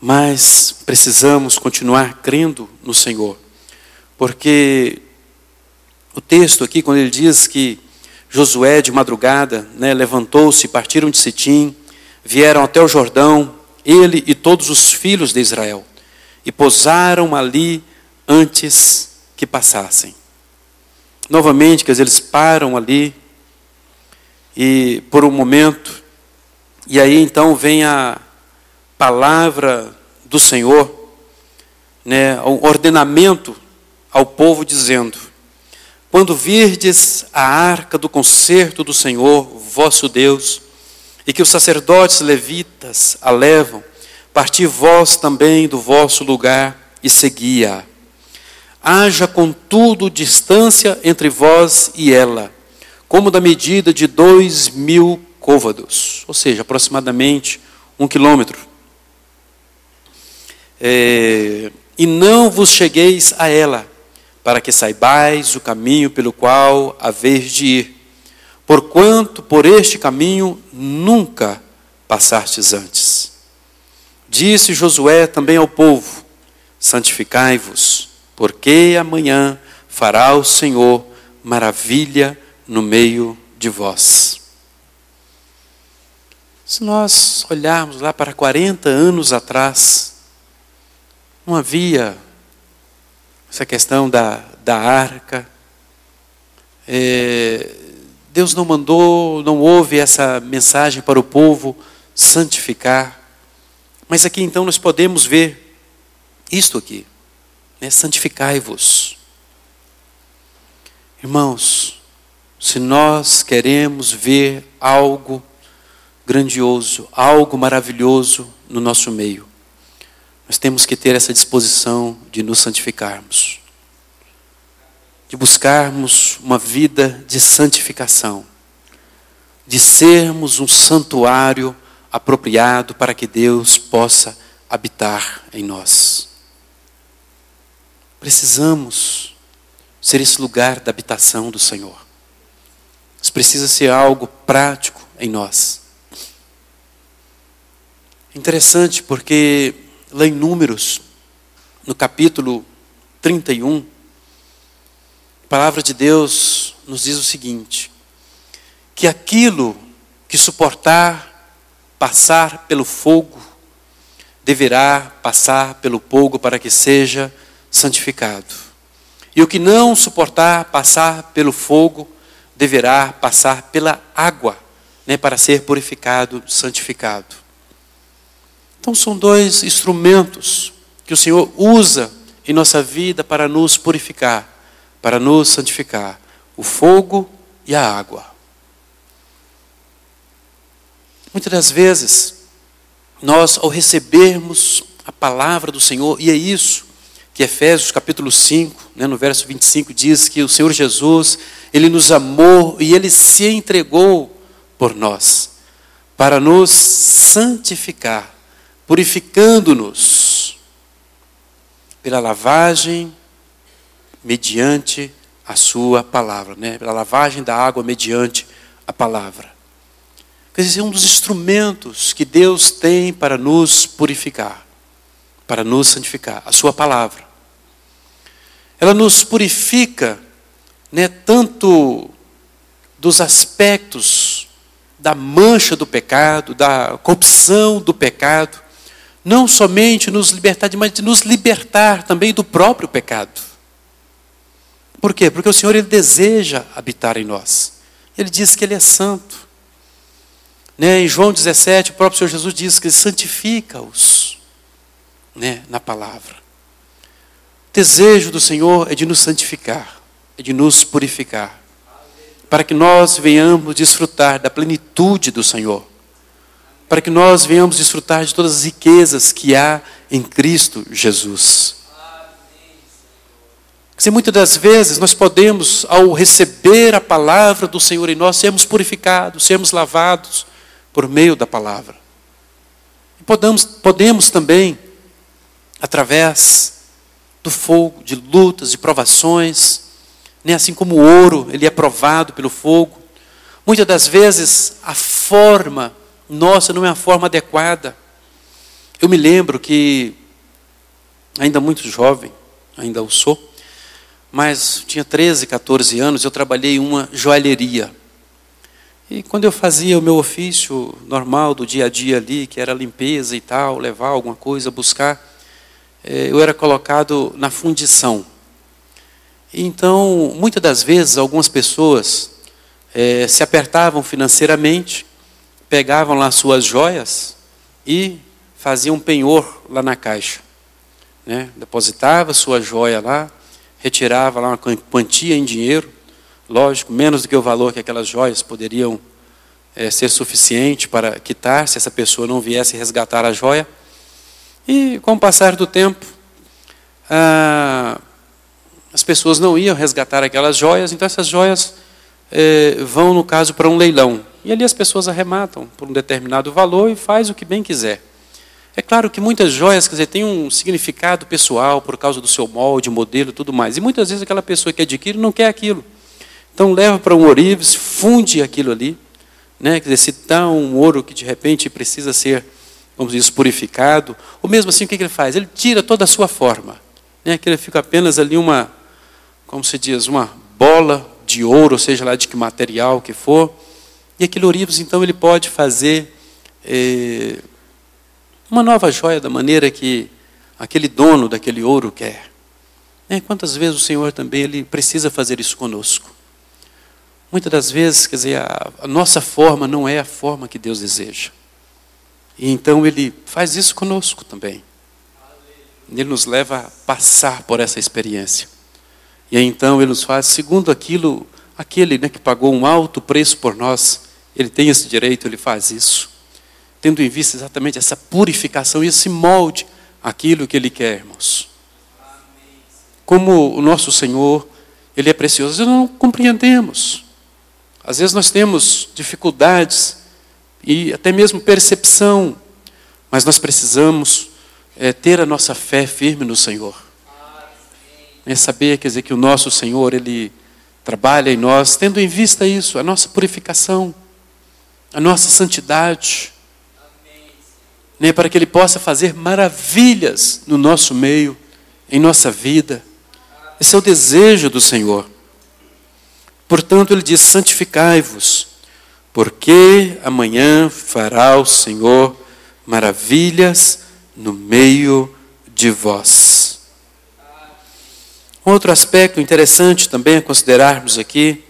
Mas precisamos continuar crendo no Senhor. Porque o texto aqui, quando ele diz que Josué de madrugada, levantou-se, partiram de Sitim, vieram até o Jordão, ele e todos os filhos de Israel, e pousaram ali antes que passassem. Novamente, quer dizer, eles param ali, e por um momento, e aí então vem a palavra do Senhor, o ordenamento ao povo dizendo: quando virdes a arca do concerto do Senhor, vosso Deus, e que os sacerdotes levitas a levam, parti vós também do vosso lugar e segui-a. Haja contudo distância entre vós e ela, como da medida de 2.000 côvados, ou seja, aproximadamente 1 quilômetro. E não vos chegueis a ela, para que saibais o caminho pelo qual haveis de ir, porquanto por este caminho nunca passastes antes. Disse Josué também ao povo: santificai-vos, porque amanhã fará o Senhor maravilha no meio de vós. Se nós olharmos lá para 40 anos atrás, não havia essa questão da arca. Deus não mandou, não houve essa mensagem para o povo santificar. Mas aqui então nós podemos ver isto aqui, santificai-vos. Irmãos, se nós queremos ver algo grandioso, algo maravilhoso no nosso meio. Nós temos que ter essa disposição de nos santificarmos, de buscarmos uma vida de santificação, de sermos um santuário apropriado para que Deus possa habitar em nós. Precisamos ser esse lugar da habitação do Senhor. Isso precisa ser algo prático em nós. Interessante porque lá em Números, no capítulo 31, a palavra de Deus nos diz o seguinte: que aquilo que suportar passar pelo fogo, deverá passar pelo fogo para que seja santificado. E o que não suportar passar pelo fogo, deverá passar pela água, para ser purificado, santificado. Então são dois instrumentos que o Senhor usa em nossa vida para nos purificar, para nos santificar: o fogo e a água. Muitas das vezes, nós ao recebermos a palavra do Senhor, e é isso que Efésios capítulo 5, no verso 25, diz que o Senhor Jesus, Ele nos amou e Ele se entregou por nós, para nos santificar, purificando-nos pela lavagem mediante a sua palavra, pela lavagem da água mediante a palavra. Quer dizer, é um dos instrumentos que Deus tem para nos purificar, para nos santificar, a sua palavra. Ela nos purifica, tanto dos aspectos da mancha do pecado, da corrupção do pecado, não somente nos libertar, mas de nos libertar também do próprio pecado. Por quê? Porque o Senhor, Ele deseja habitar em nós. Ele diz que Ele é santo. Em João 17, o próprio Senhor Jesus diz que Ele santifica-os, na palavra. O desejo do Senhor é de nos santificar, é de nos purificar, para que nós venhamos desfrutar da plenitude do Senhor, para que nós venhamos desfrutar de todas as riquezas que há em Cristo Jesus. Porque muitas das vezes nós podemos, ao receber a palavra do Senhor em nós, sermos purificados, sermos lavados por meio da palavra. E podemos também, através do fogo, de lutas, de provações, assim como o ouro, ele é provado pelo fogo. Muitas das vezes a forma nossa não é a forma adequada. Eu me lembro que, ainda muito jovem, ainda o sou, mas tinha 13, 14 anos, eu trabalhei em uma joalheria. E quando eu fazia o meu ofício normal do dia a dia ali, que era limpeza e tal, levar alguma coisa, buscar, eu era colocado na fundição. Então, muitas das vezes, algumas pessoas se apertavam financeiramente, pegavam lá suas joias e faziam um penhor lá na caixa. Depositava sua joia lá, retirava lá uma quantia em dinheiro, lógico, menos do que o valor que aquelas joias poderiam ser suficiente para quitar, se essa pessoa não viesse resgatar a joia. E com o passar do tempo, as pessoas não iam resgatar aquelas joias, então essas joias vão, no caso, para um leilão. E ali as pessoas arrematam por um determinado valor e faz o que bem quiser. É claro que muitas joias, têm um significado pessoal por causa do seu molde, modelo e tudo mais. E muitas vezes aquela pessoa que adquire não quer aquilo. Então leva para um ourives, funde aquilo ali. Se está um ouro que de repente precisa ser, vamos dizer, purificado, ou mesmo assim o que ele faz? Ele tira toda a sua forma. Que ele fica apenas ali uma bola de ouro, ou seja lá de que material que for. E aquele ourives, então, ele pode fazer uma nova joia da maneira que aquele dono daquele ouro quer. Quantas vezes o Senhor também Ele precisa fazer isso conosco? Muitas das vezes, a nossa forma não é a forma que Deus deseja. E então Ele faz isso conosco também. Ele nos leva a passar por essa experiência. E aí, então Ele nos faz segundo aquele que pagou um alto preço por nós. Ele tem esse direito, Ele faz isso. tendo em vista exatamente essa purificação e esse molde, aquilo que Ele quer, irmãos. Como o nosso Senhor, Ele é precioso. Às vezes não compreendemos. Às vezes nós temos dificuldades e até mesmo percepção, mas nós precisamos ter a nossa fé firme no Senhor. É saber, quer dizer, que o nosso Senhor, Ele trabalha em nós, tendo em vista isso, a nossa purificação, a nossa santidade, né, para que Ele possa fazer maravilhas no nosso meio, em nossa vida. Esse é o desejo do Senhor. Portanto, Ele diz, santificai-vos, porque amanhã fará o Senhor maravilhas no meio de vós. Um outro aspecto interessante também a considerarmos aqui,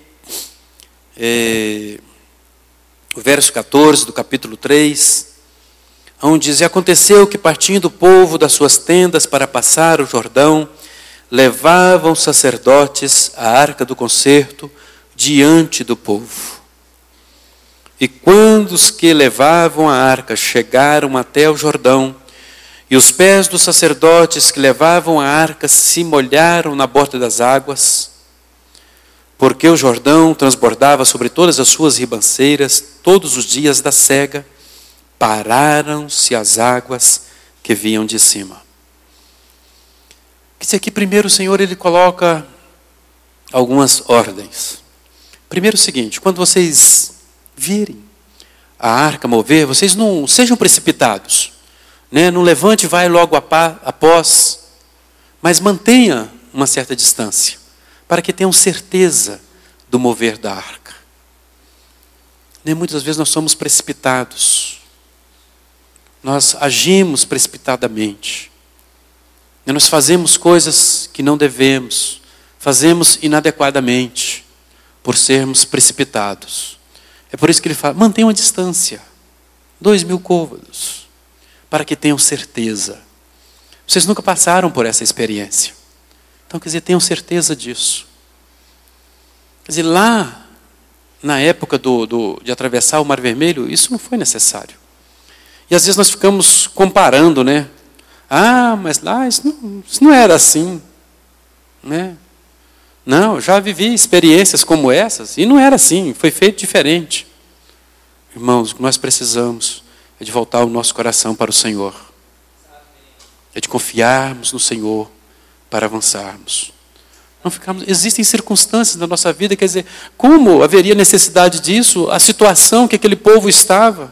o verso 14 do capítulo 3, onde diz, e aconteceu que partindo o povo das suas tendas para passar o Jordão, levavam os sacerdotes a arca do concerto diante do povo. E quando os que levavam a arca chegaram até o Jordão, e os pés dos sacerdotes que levavam a arca se molharam na borda das águas, porque o Jordão transbordava sobre todas as suas ribanceiras todos os dias da sega, pararam-se as águas que vinham de cima. Quer dizer, aqui primeiro o Senhor, Ele coloca algumas ordens. Primeiro o seguinte, quando vocês virem a arca mover, vocês não sejam precipitados, né? Não levante e vai logo após, mas mantenha uma certa distância, para que tenham certeza do mover da arca. Muitas vezes nós somos precipitados, nós agimos precipitadamente, nós fazemos coisas que não devemos, fazemos inadequadamente, por sermos precipitados. É por isso que Ele fala, mantenham a distância, 2.000 côvados, para que tenham certeza. Vocês nunca passaram por essa experiência. Então, quer dizer, tenham certeza disso. Quer dizer, lá, na época de atravessar o Mar Vermelho, isso não foi necessário. E às vezes nós ficamos comparando, né? Ah, mas lá isso não era assim, né? Não, já vivi experiências como essas e não era assim, foi feito diferente. Irmãos, o que nós precisamos é de voltar o nosso coração para o Senhor. É de confiarmos no Senhor para avançarmos. Não ficarmos, existem circunstâncias na nossa vida, quer dizer, como haveria necessidade disso? A situação que aquele povo estava,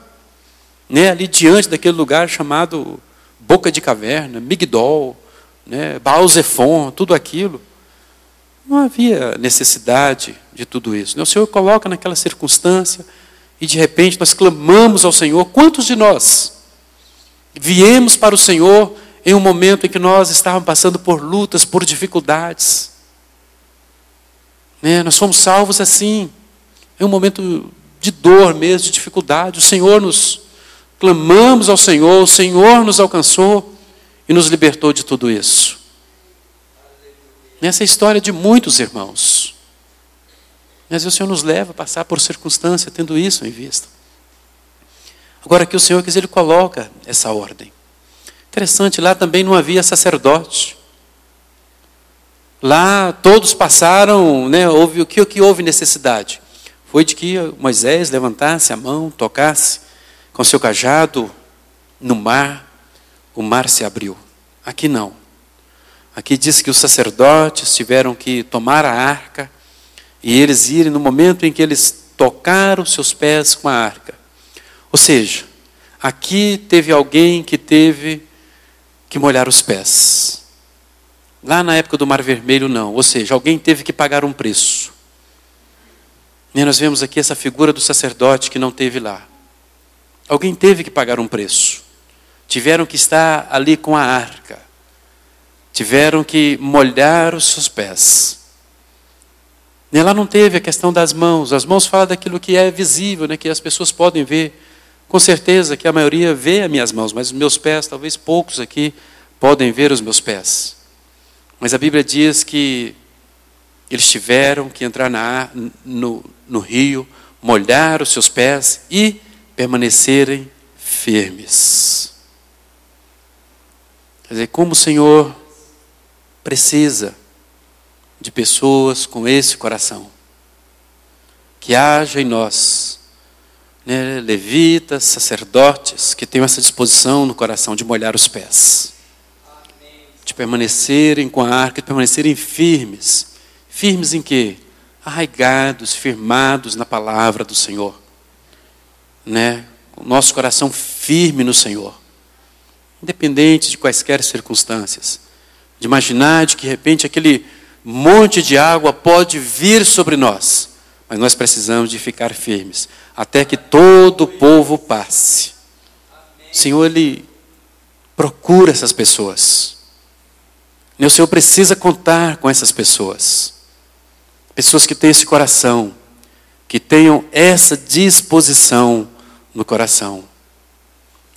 né, ali diante daquele lugar chamado Boca de Caverna, Migdol, né, Baal-Zephon, tudo aquilo. Não havia necessidade de tudo isso. O Senhor coloca naquela circunstância e de repente nós clamamos ao Senhor. Quantos de nós viemos para o Senhor em um momento em que nós estávamos passando por lutas, por dificuldades? Nós fomos salvos assim, em um momento de dor mesmo, de dificuldade. O Senhor clamamos ao Senhor, o Senhor nos alcançou e nos libertou de tudo isso. Essa é a história de muitos irmãos. Mas o Senhor nos leva a passar por circunstância, tendo isso em vista. Agora aqui o Senhor, Ele coloca essa ordem. Interessante, lá também não havia sacerdote. Lá todos passaram, né, o que houve necessidade? Foi de que Moisés levantasse a mão, tocasse com seu cajado no mar, o mar se abriu. Aqui não. Aqui diz que os sacerdotes tiveram que tomar a arca e eles irem no momento em que eles tocaram seus pés com a arca. Ou seja, aqui teve alguém que teve que molhar os pés. Lá na época do Mar Vermelho não. Ou seja, alguém teve que pagar um preço. E nós vemos aqui essa figura do sacerdote que não teve lá. Alguém teve que pagar um preço. Tiveram que estar ali com a arca. Tiveram que molhar os seus pés. E lá não teve a questão das mãos. As mãos falam daquilo que é visível, né, que as pessoas podem ver. Com certeza que a maioria vê as minhas mãos, mas os meus pés, talvez poucos aqui, podem ver os meus pés. Mas a Bíblia diz que eles tiveram que entrar no rio, molhar os seus pés e permanecerem firmes. Quer dizer, como o Senhor precisa de pessoas com esse coração. Que haja em nós, né, levitas, sacerdotes, que tenham essa disposição no coração de molhar os pés. De permanecerem com a arca, de permanecerem firmes. Firmes em quê? Arraigados, firmados na palavra do Senhor. Né? O nosso coração firme no Senhor. Independente de quaisquer circunstâncias. De imaginar de que de repente aquele monte de água pode vir sobre nós. Mas nós precisamos de ficar firmes. Até que todo o povo passe. O Senhor, Ele procura essas pessoas. E o Senhor precisa contar com essas pessoas. Pessoas que têm esse coração. Que tenham essa disposição no coração.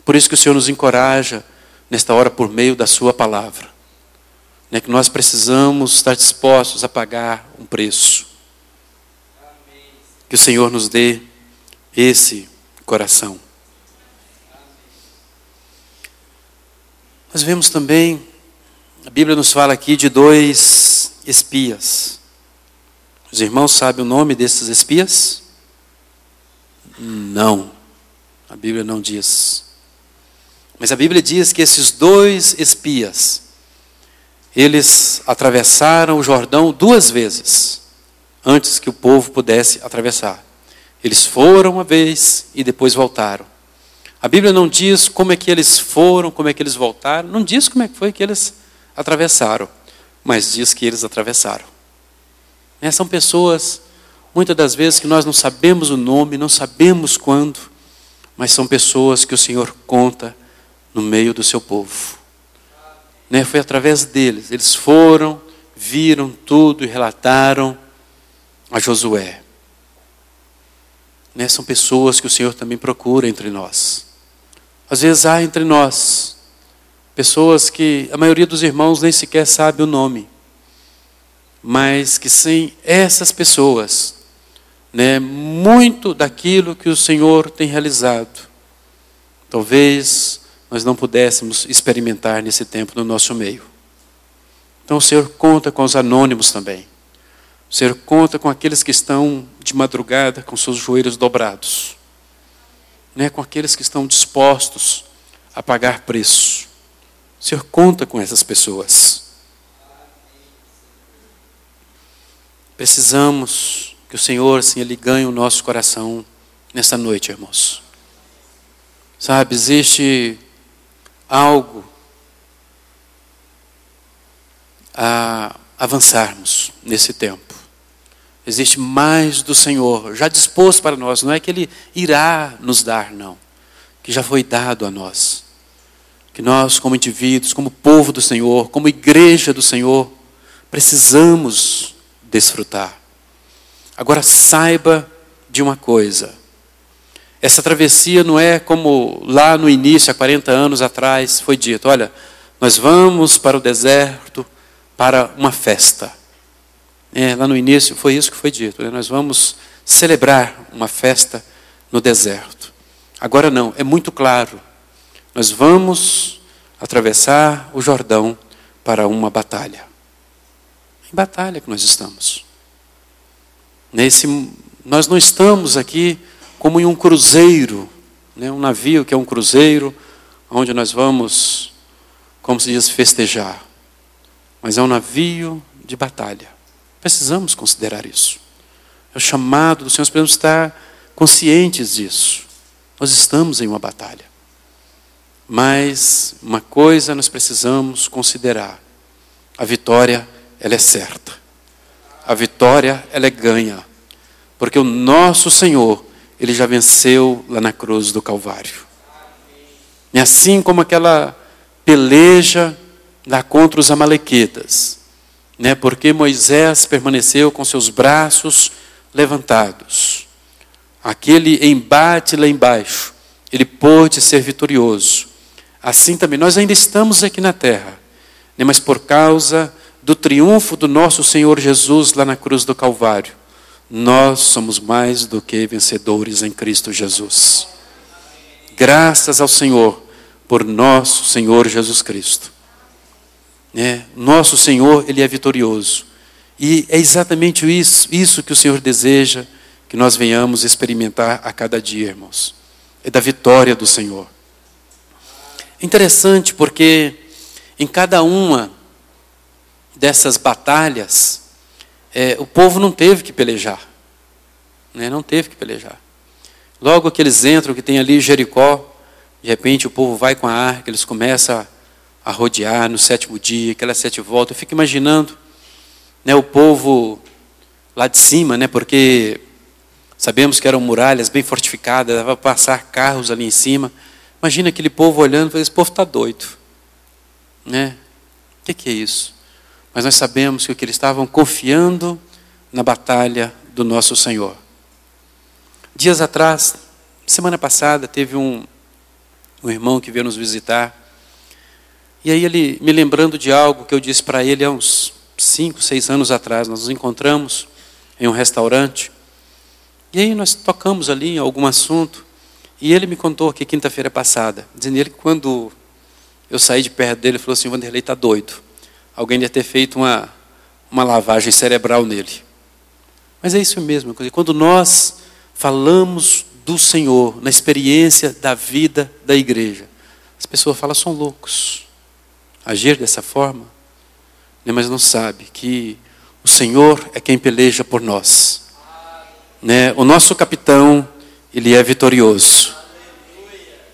Por isso que o Senhor nos encoraja nesta hora por meio da sua palavra. Né, que nós precisamos estar dispostos a pagar um preço. Que o Senhor nos dê esse coração. Nós vemos também, a Bíblia nos fala aqui de 2 espias. Os irmãos sabem o nome desses espias? Não. A Bíblia não diz. Mas a Bíblia diz que esses 2 espias, eles atravessaram o Jordão 2 vezes, antes que o povo pudesse atravessar. Eles foram uma vez e depois voltaram. A Bíblia não diz como é que eles foram, como é que eles voltaram, não diz como é que foi que eles atravessaram, mas diz que eles atravessaram. São pessoas, muitas das vezes, que nós não sabemos o nome, não sabemos quando, mas são pessoas que o Senhor conta no meio do seu povo. Foi através deles. Eles foram, viram tudo e relataram a Josué. São pessoas que o Senhor também procura entre nós. Às vezes há entre nós pessoas que a maioria dos irmãos nem sequer sabe o nome. Mas que sem essas pessoas, muito daquilo que o Senhor tem realizado, talvez nós não pudéssemos experimentar nesse tempo no nosso meio. Então o Senhor conta com os anônimos também. O Senhor conta com aqueles que estão de madrugada com seus joelhos dobrados. Com aqueles que estão dispostos a pagar preço. O Senhor conta com essas pessoas. Precisamos que o Senhor, assim, Ele ganhe o nosso coração nessa noite, irmãos. Sabe, existe algo a avançarmos nesse tempo. Existe mais do Senhor já disposto para nós. Não é que Ele irá nos dar, não. Que já foi dado a nós. Que nós, como indivíduos, como povo do Senhor, como igreja do Senhor, precisamos desfrutar. Agora saiba de uma coisa. Essa travessia não é como lá no início, há 40 anos atrás, foi dito. Olha, nós vamos para o deserto para uma festa. Lá no início foi isso que foi dito. Nós vamos celebrar uma festa no deserto. Agora não, é muito claro. Nós vamos atravessar o Jordão para uma batalha. Em batalha que nós estamos. Nós não estamos aqui como em um cruzeiro, um navio que é um cruzeiro, onde nós vamos, como se diz, festejar. Mas é um navio de batalha. Precisamos considerar isso. É o chamado do Senhor, nós precisamos estar conscientes disso. Nós estamos em uma batalha. Mas uma coisa nós precisamos considerar. A vitória, ela é certa. A vitória, ela é ganha. Porque o nosso Senhor, Ele já venceu lá na cruz do Calvário. E assim como aquela peleja lá contra os amalequitas. Porque Moisés permaneceu com seus braços levantados. Aquele embate lá embaixo, ele pôde ser vitorioso. Assim também, nós ainda estamos aqui na terra. Mas por causa do triunfo do nosso Senhor Jesus lá na cruz do Calvário, nós somos mais do que vencedores em Cristo Jesus. Graças ao Senhor por nosso Senhor Jesus Cristo. Nosso Senhor, Ele é vitorioso. E é exatamente isso que o Senhor deseja que nós venhamos experimentar a cada dia, irmãos. É da vitória do Senhor. É interessante porque em cada uma dessas batalhas, o povo não teve que pelejar. Não teve que pelejar. Logo que eles entram, que tem ali Jericó, de repente o povo vai com a arca, eles começam a rodear no 7º dia, aquelas 7 voltas. Eu fico imaginando o povo lá de cima, porque sabemos que eram muralhas bem fortificadas, dava para passar carros ali em cima. Imagina aquele povo olhando e falando, esse povo está doido. O que é isso? Mas nós sabemos que eles estavam confiando na batalha do nosso Senhor. Dias atrás, semana passada, teve um irmão que veio nos visitar. E aí ele, me lembrando de algo que eu disse para ele há uns 5, 6 anos atrás, nós nos encontramos em um restaurante. E aí nós tocamos ali em algum assunto. E ele me contou aqui quinta-feira passada, dizendo ele que quando eu saí de perto dele, ele falou assim, Vanderlei está doido. Alguém ia ter feito uma lavagem cerebral nele. Mas é isso mesmo. Quando nós falamos do Senhor, na experiência da vida da igreja, as pessoas falam, são loucos. Agir dessa forma, mas não sabe que o Senhor é quem peleja por nós. O nosso capitão, ele é vitorioso.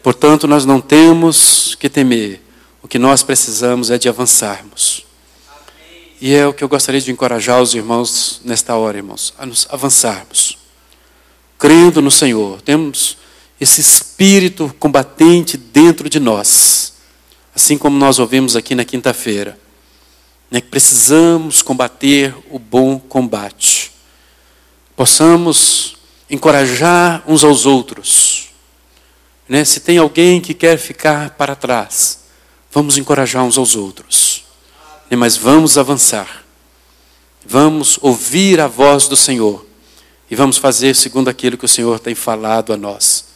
Portanto, nós não temos que temer. O que nós precisamos é de avançarmos. E é o que eu gostaria de encorajar os irmãos nesta hora, irmãos, a nos avançarmos. Crendo no Senhor, temos esse espírito combatente dentro de nós. Assim como nós ouvimos aqui na quinta-feira. Que precisamos combater o bom combate. Possamos encorajar uns aos outros. Se tem alguém que quer ficar para trás, vamos encorajar uns aos outros. Mas vamos avançar. Vamos ouvir a voz do Senhor. E vamos fazer segundo aquilo que o Senhor tem falado a nós.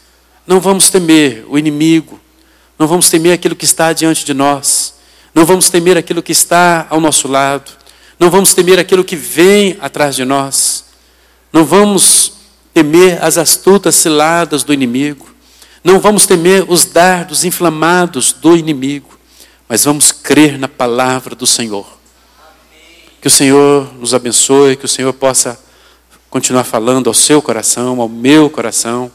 Não vamos temer o inimigo. Não vamos temer aquilo que está diante de nós. Não vamos temer aquilo que está ao nosso lado. Não vamos temer aquilo que vem atrás de nós. Não vamos temer as astutas ciladas do inimigo. Não vamos temer os dardos inflamados do inimigo. Mas vamos crer na palavra do Senhor. Que o Senhor nos abençoe, que o Senhor possa continuar falando ao seu coração, ao meu coração,